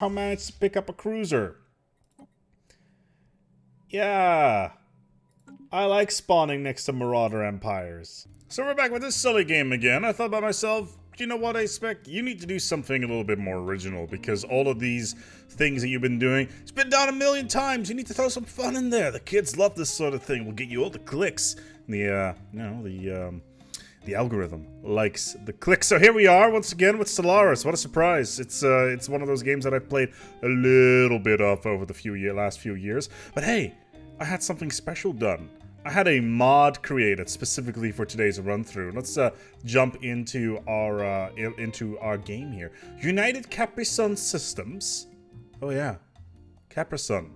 I managed to pick up a cruiser. Yeah. I like spawning next to Marauder Empires. So we're back with this silly game again. I thought by myself, you know what, ASpec? You need to do something a little bit more original because all of these things that you've been doing, it's been done a million times. You need to throw some fun in there. The kids love this sort of thing. We'll get you all the clicks. The algorithm likes the clicks. So here we are once again with Stellaris. What a surprise! It's one of those games that I've played a little bit of over the last few years. But hey, I had something special done. I had a mod created specifically for today's run through. Let's jump into our game here. United Capri Sun Systems. Oh yeah, Capri Sun.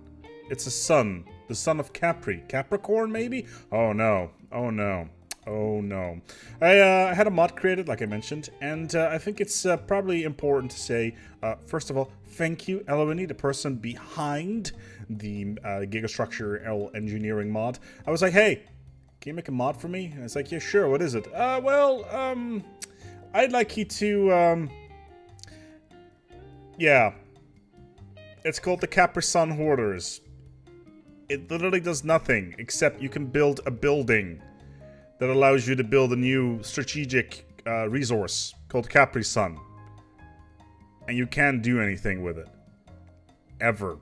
It's a sun, the son of Capri. Capricorn maybe? Oh no. Oh no. Oh no. I had a mod created, like I mentioned, and I think it's probably important to say, first of all, thank you, Elowini, the person behind the Gigastructure L engineering mod. I was like, hey, can you make a mod for me? And it's like, yeah, sure, what is it? I'd like you to, yeah. It's called the Capri Sun Hoarders. It literally does nothing, except you can build a building that allows you to build a new strategic resource called Capri Sun. And you can't do anything with it. Ever.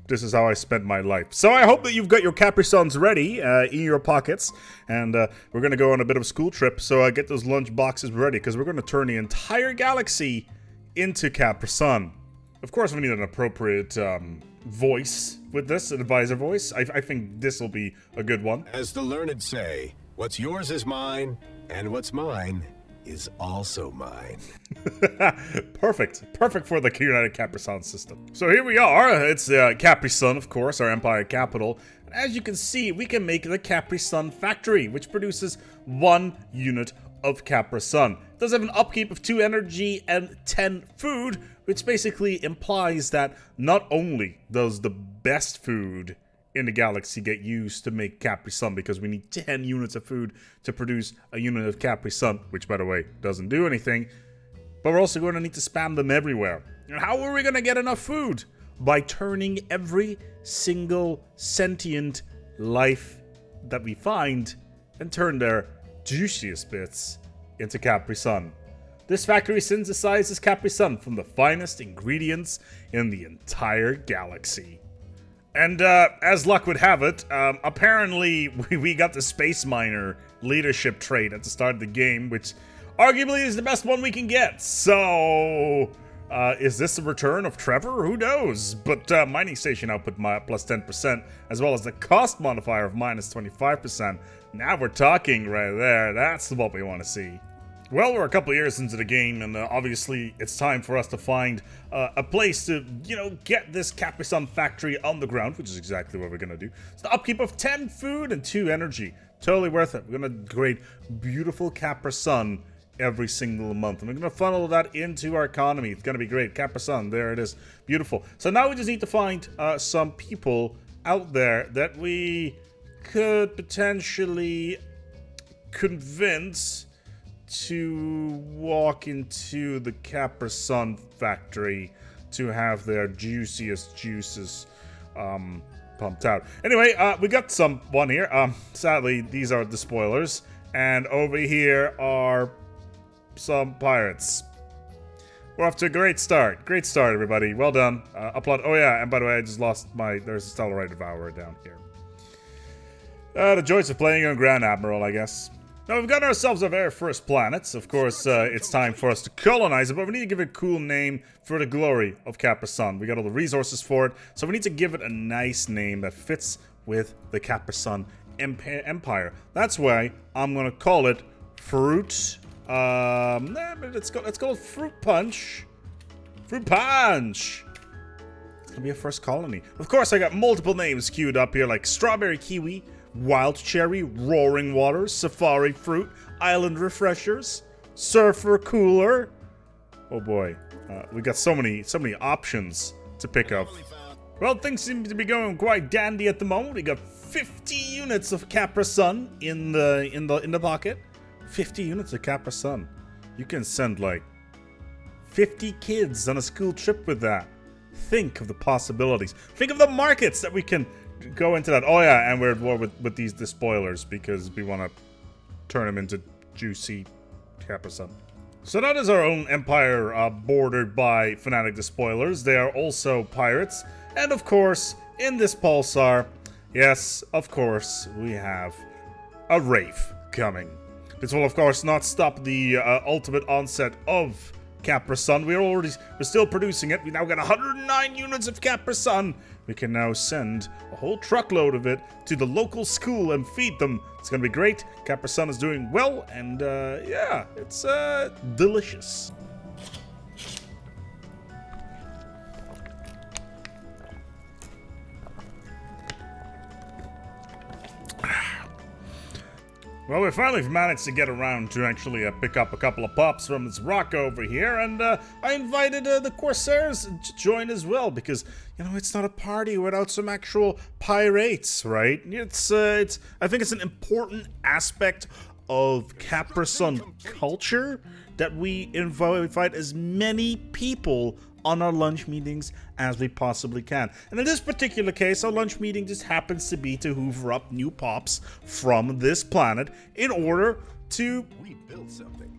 This is how I spent my life. So I hope that you've got your Capri Suns ready in your pockets. And we're going to go on a bit of a school trip. So get those lunch boxes ready. Because we're going to turn the entire galaxy into Capri Sun. Of course, we need an appropriate voice with this. An advisor voice. I think this will be a good one. As the learned say, what's yours is mine, and what's mine is also mine. Perfect. Perfect for the United Capri Sun system. So here we are. It's Capri Sun, of course, our empire capital. And as you can see, we can make the Capri Sun factory, which produces 1 unit of Capri Sun. It does have an upkeep of 2 energy and 10 food, which basically implies that not only does the best food in the galaxy get used to make Capri Sun, because we need 10 units of food to produce a unit of Capri Sun, which, by the way, doesn't do anything, but we're also going to need to spam them everywhere. And how are we going to get enough food? By turning every single sentient life that we find and turn their juiciest bits into Capri Sun. This factory synthesizes Capri Sun from the finest ingredients in the entire galaxy. And as luck would have it, apparently we got the Space Miner leadership trait at the start of the game, which arguably is the best one we can get. So, is this a return of Trevor? Who knows? But mining station output plus 10%, as well as the cost modifier of minus 25%. Now we're talking right there. That's what we want to see. Well, we're a couple years into the game, and obviously it's time for us to find a place to, get this Capri Sun factory on the ground, which is exactly what we're going to do. It's the upkeep of 10 food and 2 energy. Totally worth it. We're going to create beautiful Capri Sun every single month, and we're going to funnel that into our economy. It's going to be great. Capri Sun, there it is. Beautiful. So now we just need to find some people out there that we could potentially convince to walk into the Capri Sun factory to have their juiciest juices pumped out. Anyway, we got someone here. Sadly, these are the spoilers. And over here are some pirates. We're off to a great start. Great start, everybody. Well done. Applaud. Oh, yeah, and by the way, I just lost there's a Stellarite Devourer down here. The joys of playing on Grand Admiral, I guess. Now, we've got ourselves our very first planet. Of course, it's time for us to colonize it, but we need to give it a cool name for the glory of Capri Sun. We got all the resources for it, so we need to give it a nice name that fits with the Capri Sun empire. That's why I'm going to call it Fruit. Let's call it Fruit Punch. Fruit Punch! It's going to be a first colony. Of course, I got multiple names queued up here, like Strawberry Kiwi, Wild Cherry, Roaring Waters, Safari Fruit, Island Refreshers, Surfer Cooler. Oh boy, we got so many options to pick up. Well, things seem to be going quite dandy at the moment. We got 50 units of Capri Sun in the pocket. 50 units of Capri Sun. You can send like 50 kids on a school trip with that. think of the possibilities. Think of the markets that we can go into that. Oh yeah, and we're at war with these despoilers because we want to turn them into juicy Capri Sun. So that is our own empire bordered by fanatic despoilers. They are also pirates. And of course, in this pulsar, yes, of course, we have a Wraith coming. This will of course not stop the ultimate onset of Capri Sun. We're still producing it. We now got 109 units of Capri Sun. We can now send a whole truckload of it to the local school and feed them. It's gonna be great. Capri Sun is doing well, and yeah, it's delicious. Well, we finally managed to get around to actually pick up a couple of pops from this rock over here, and I invited the Corsairs to join as well, because, you know, it's not a party without some actual pirates, right? I think it's an important aspect of Capri Sun culture that we invite as many people on our lunch meetings as we possibly can. And in this particular case, our lunch meeting just happens to be to hoover up new pops from this planet in order to rebuild something.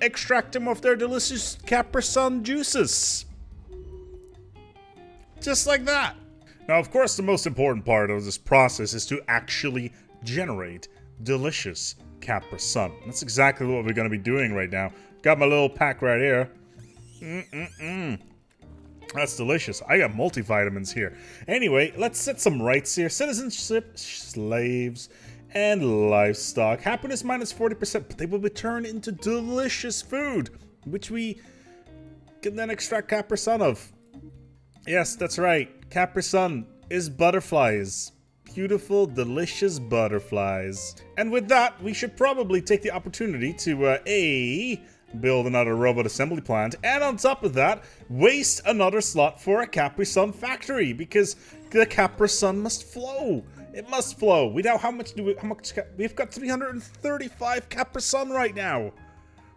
Extract them of their delicious Capri Sun juices. Just like that. Now, of course, the most important part of this process is to actually generate delicious Capri Sun. That's exactly what we're going to be doing right now. Got my little pack right here. That's delicious. I got multivitamins here. Anyway, let's set some rights here. Citizenship, slaves, and livestock. Happiness minus 40%, but they will be turned into delicious food, which we can then extract Capri Sun of. Yes, that's right. Capri Sun is butterflies. Beautiful, delicious butterflies. And with that, we should probably take the opportunity to, build another robot assembly plant, and on top of that, waste another slot for a Capri Sun factory, because the Capri Sun must flow. It must flow. We know how much we've got 335 Capri Sun right now.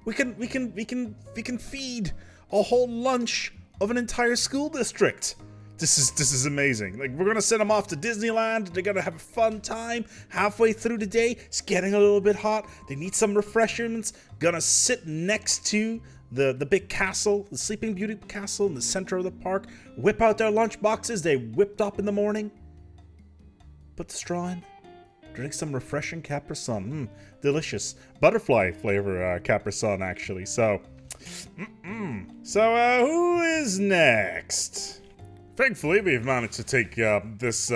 We can feed a whole lunch of an entire school district. This is amazing. Like, we're gonna send them off to Disneyland. They're gonna have a fun time. Halfway through the day, it's getting a little bit hot. They need some refreshments. Gonna sit next to the big castle, the Sleeping Beauty castle in the center of the park. Whip out their lunch boxes they whipped up in the morning. Put the straw in. Drink some refreshing Capri Sun. Delicious. Butterfly flavor Capri Sun, actually. So, So, who is next? Thankfully, we've managed to take this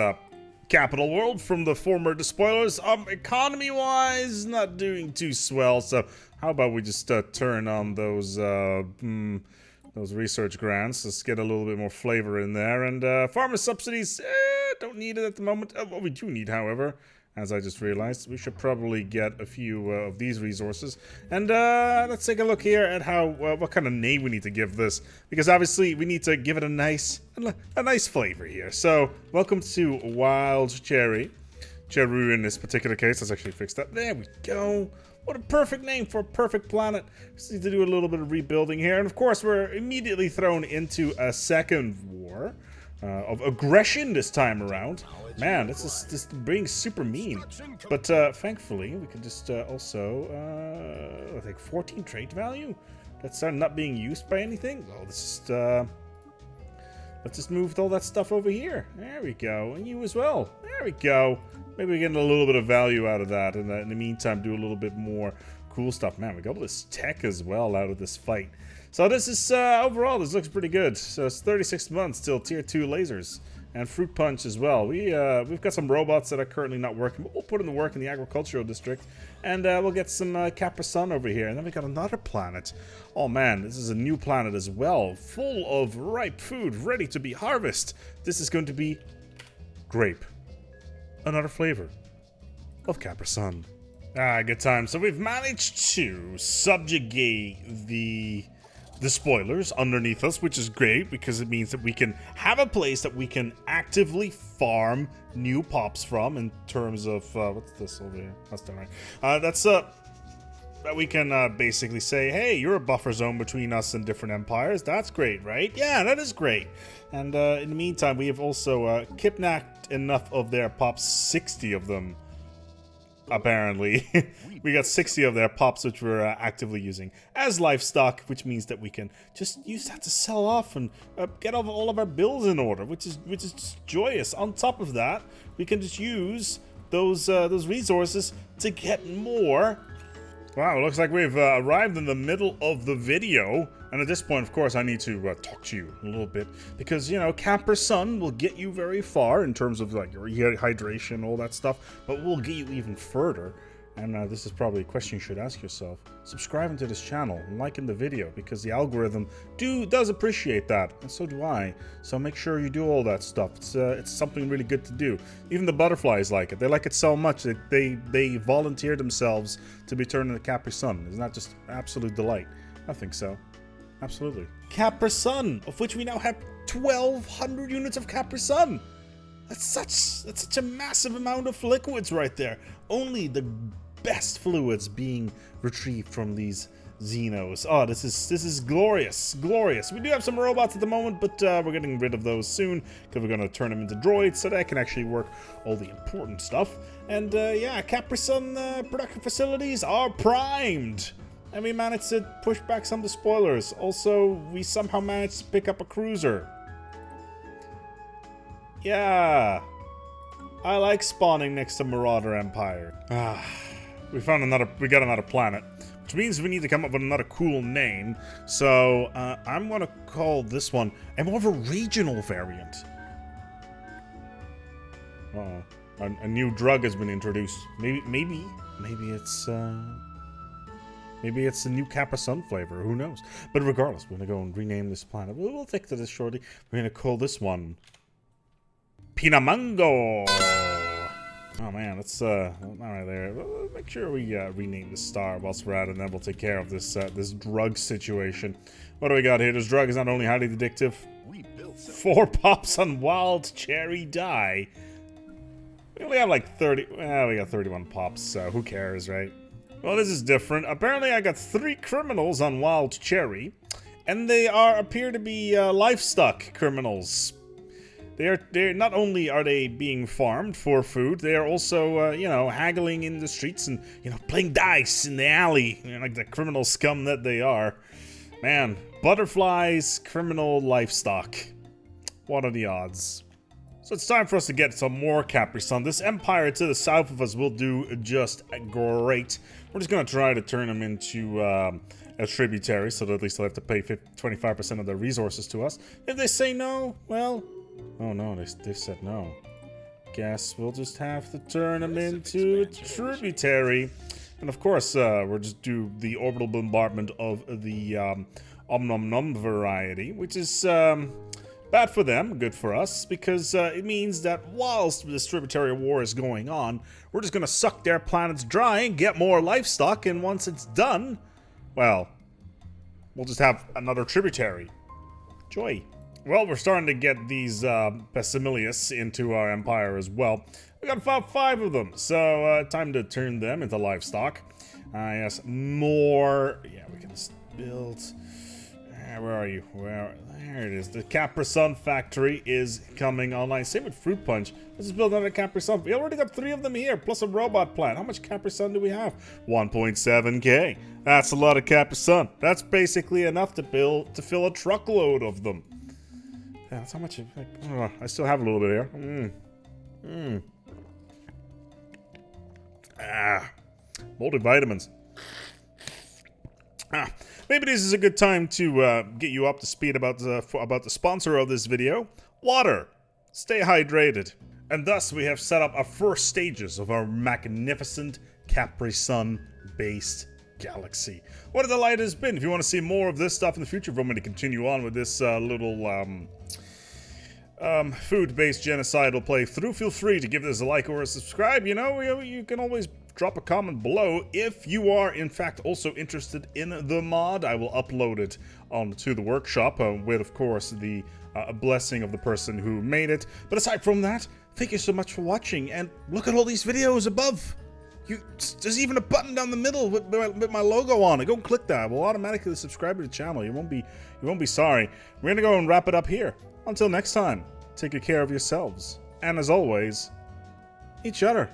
capital world from the former despoilers. Economy-wise, not doing too swell. So, how about we just turn on those research grants? Let's get a little bit more flavor in there. And farmer subsidies, don't need it at the moment. What we do need, however, as I just realized, we should probably get a few of these resources. And let's take a look here at how what kind of name we need to give this, because obviously we need to give it a nice flavor here. So, welcome to Wild Cherry. Cheru in this particular case. Let's actually fix that. There we go. What a perfect name for a perfect planet. Just need to do a little bit of rebuilding here. And of course, we're immediately thrown into a second war of aggression this time around. Man, this is being super mean. But thankfully, we can just also, I think 14 trait value? That's not being used by anything? Well, let's just move all that stuff over here. There we go. And you as well. There we go. Maybe we're getting a little bit of value out of that. And in the meantime, do a little bit more cool stuff. Man, we got all this tech as well out of this fight. So this is, overall, this looks pretty good. So it's 36 months till tier 2 lasers. And fruit punch as well. We've got some robots that are currently not working, but we'll put in the work in the agricultural district, and we'll get some Capri Sun over here. And then we got another planet. Oh man, this is a new planet as well, full of ripe food, ready to be harvested. This is going to be grape. Another flavor of Capri Sun. Good time. So we've managed to subjugate the spoilers underneath us, which is great because it means that we can have a place that we can actively farm new pops from in terms of what's this over here? That's all right. that we can basically say, hey, you're a buffer zone between us and different empires. That's great, right? Yeah, that is great. And in the meantime, we have also kidnapped enough of their pops, 60 of them, apparently. We got 60 of their pops, which we're actively using as livestock, which means that we can just use that to sell off and get all of our bills in order, which is just joyous. On top of that, we can just use those resources to get more. Wow, it looks like we've arrived in the middle of the video. And at this point, of course, I need to talk to you a little bit. Because, you know, Capri Sun will get you very far in terms of, like, your hydration, all that stuff. But we'll get you even further. And this is probably a question you should ask yourself. Subscribing to this channel and liking the video, because the algorithm does appreciate that, and so do I. So make sure you do all that stuff. It's something really good to do. Even the butterflies like it. They like it so much that they volunteer themselves to be turned into Capri Sun. Isn't that just absolute delight? I think so. Absolutely. Capri Sun, of which we now have 1,200 units of Capri Sun. That's such a massive amount of liquids right there. Only the best fluids being retrieved from these Xenos. Oh, this is glorious, glorious. We do have some robots at the moment, but we're getting rid of those soon because we're going to turn them into droids so they can actually work all the important stuff. And yeah, Capri Sun production facilities are primed. And we managed to push back some of the spoilers. Also, we somehow managed to pick up a cruiser. Yeah, I like spawning next to Marauder Empire. We got another planet, which means we need to come up with another cool name. So I'm gonna call this one more of a regional variant. A new drug has been introduced. Maybe it's the new Capri Sun flavor. Who knows? But regardless, we're gonna go and rename this planet. We'll take to this shortly. We're gonna call this one Pinamango. Oh man, that's not right there. Make sure we rename the star whilst we're at it, and then we'll take care of this this drug situation. What do we got here? This drug is not only highly addictive. 4 pops on wild cherry dye. We only have like 30. Well, we got 31 pops, so who cares, right? Well, this is different. Apparently, I got 3 criminals on wild cherry, and they appear to be livestock criminals. They're not only are they being farmed for food, they are also, you know, haggling in the streets and, you know, playing dice in the alley, you know, like the criminal scum that they are. Man, butterflies, criminal livestock. What are the odds? So it's time for us to get some more Capri Sun. This empire to the south of us will do just great. We're just going to try to turn them into a tributary, so that at least they'll have to pay 25% of their resources to us. If they say no, well... Oh no, they said no. Guess we'll just have to turn them into a tributary. And of course, we'll just do the orbital bombardment of the Om Nom Nom variety, which is bad for them, good for us, because it means that whilst this tributary war is going on, we're just going to suck their planets dry and get more livestock, and once it's done, well, we'll just have another tributary. Joy. Well, we're starting to get these Pessimilius into our empire as well. We got about 5 of them, so time to turn them into livestock. Yes, more. Yeah, we can build. Where are you? There it is. The Capri Sun factory is coming online. Same with Fruit Punch. Let's just build another Capri Sun. We already got 3 of them here, plus a robot plant. How much Capri Sun do we have? 1.7k. That's a lot of Capri Sun. That's basically enough to fill a truckload of them. Yeah, that's how much. I still have a little bit here. Multivitamins. Maybe this is a good time to get you up to speed about the sponsor of this video, water. Stay hydrated. And thus we have set up our first stages of our magnificent Capri Sun-based galaxy. What a delight it has been. If you want to see more of this stuff in the future, if you want me to continue on with this little food-based genocidal playthrough, feel free to give this a like or a subscribe. You know, you can always drop a comment below. If you are, in fact, also interested in the mod, I will upload it onto the workshop with, of course, the blessing of the person who made it. But aside from that, thank you so much for watching, and look at all these videos above. There's even a button down the middle with my logo on it. Go and click that. We'll automatically subscribe to the channel. You won't be sorry. We're gonna go and wrap it up here. Until next time, take good care of yourselves, and as always, each other.